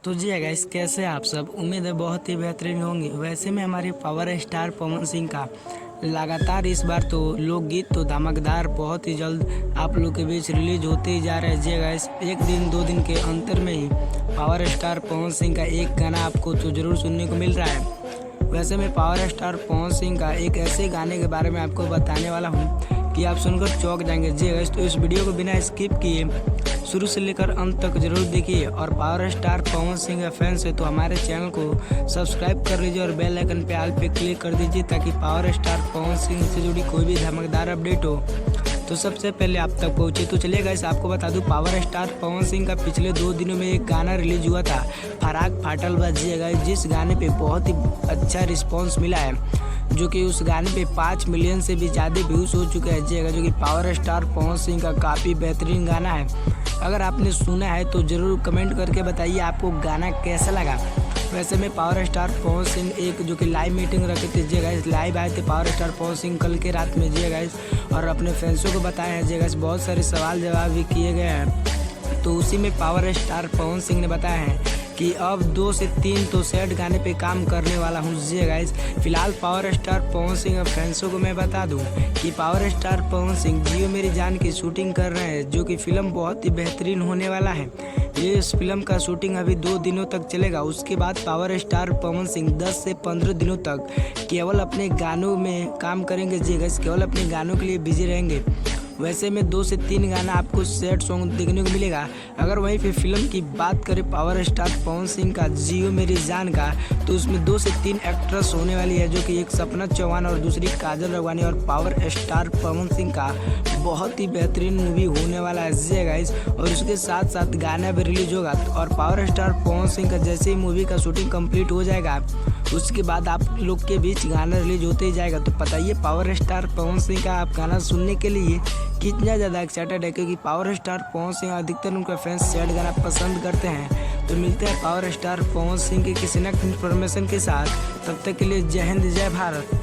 तो जी गाइस, कैसे हैं आप सब। उम्मीद है बहुत ही बेहतरीन होंगे। वैसे में हमारे पावर स्टार पवन सिंह का लगातार इस बार तो लोकगीत तो धमाकेदार बहुत ही जल्द आप लोग के बीच रिलीज होते ही जा रहे हैं। जी गाइस, एक दिन दो दिन के अंतर में ही पावर स्टार पवन सिंह का एक गाना आपको तो ज़रूर सुनने को मिल रहा है। वैसे में पावर स्टार पवन सिंह का एक ऐसे गाने के बारे में आपको बताने वाला हूँ कि आप सुनकर चौंक जाएंगे। जी गाइस, तो इस वीडियो को बिना स्किप किए शुरू से लेकर अंत तक जरूर देखिए। और पावर स्टार पवन सिंह के फैंस है तो हमारे चैनल को सब्सक्राइब कर लीजिए और बेल आइकन पे ऑल पे क्लिक कर दीजिए ताकि पावर स्टार पवन सिंह से जुड़ी कोई भी धमाकेदार अपडेट हो तो सबसे पहले आप तक पहुंचे। तो चलिए गाइस, आपको बता दूं पावर स्टार पवन सिंह का पिछले 2 दिनों में एक गाना रिलीज हुआ था, फराक फाटल बजिए गाइस, जिस गाने पे बहुत ही अच्छा रिस्पांस मिला है, जो कि उस गाने पे 5 मिलियन से भी ज़्यादा व्यूज़ हो चुके हैं। जी, जो कि पावर स्टार पवन सिंह का काफ़ी बेहतरीन गाना है। अगर आपने सुना है तो ज़रूर कमेंट करके बताइए आपको गाना कैसा लगा। वैसे में पावर स्टार पवन सिंह एक जो कि लाइव मीटिंग रखे थे। जी गाइस, लाइव आए थे पावर स्टार पवन सिंह कल के रात में। जी गाइस, और अपने फैंसों को बताए हैं। जी गाइस, बहुत सारे सवाल जवाब भी किए गए हैं। तो उसी में पावर स्टार पवन सिंह ने बताया है कि अब 2 से 3 तो सैड गाने पे काम करने वाला हूँ। जी गाइस, फिलहाल पावर स्टार पवन सिंह और फैंसों को मैं बता दूं कि पावर स्टार पवन सिंह जियो मेरी जान की शूटिंग कर रहे हैं, जो कि फिल्म बहुत ही बेहतरीन होने वाला है। ये इस फिल्म का शूटिंग अभी 2 दिनों तक चलेगा। उसके बाद पावर स्टार पवन सिंह 10 से 15 दिनों तक केवल अपने गानों में काम करेंगे। जी गाइस, केवल अपने गानों के लिए बिजी रहेंगे। वैसे में 2 से 3 गाना आपको सैड सॉन्ग देखने को मिलेगा। अगर वहीं पे फिल्म की बात करें पावर स्टार पवन सिंह का जियो मेरी जान का, तो उसमें 2 से 3 एक्ट्रेस होने वाली है, जो कि एक सपना चौहान और दूसरी काजल राघवानी। और पावर स्टार पवन सिंह का बहुत ही बेहतरीन मूवी होने वाला है। जी गाइस, और उसके साथ साथ गाना भी रिलीज होगा। और पावर स्टार पवन सिंह का जैसे ही मूवी का शूटिंग कंप्लीट हो जाएगा, उसके बाद आप लोग के बीच गाना रिलीज होते ही जाएगा। तो बताइए पावर स्टार पवन सिंह का आप गाना सुनने के लिए कितना ज़्यादा एक्साइटेड है, क्योंकि पावर स्टार पवन सिंह अधिकतर उनके फैंस सैड गाना पसंद करते हैं। तो मिलते हैं पावर स्टार पवन सिंह के किसी न इन्फॉर्मेशन के साथ। तब तक के लिए जय हिंद जय भारत।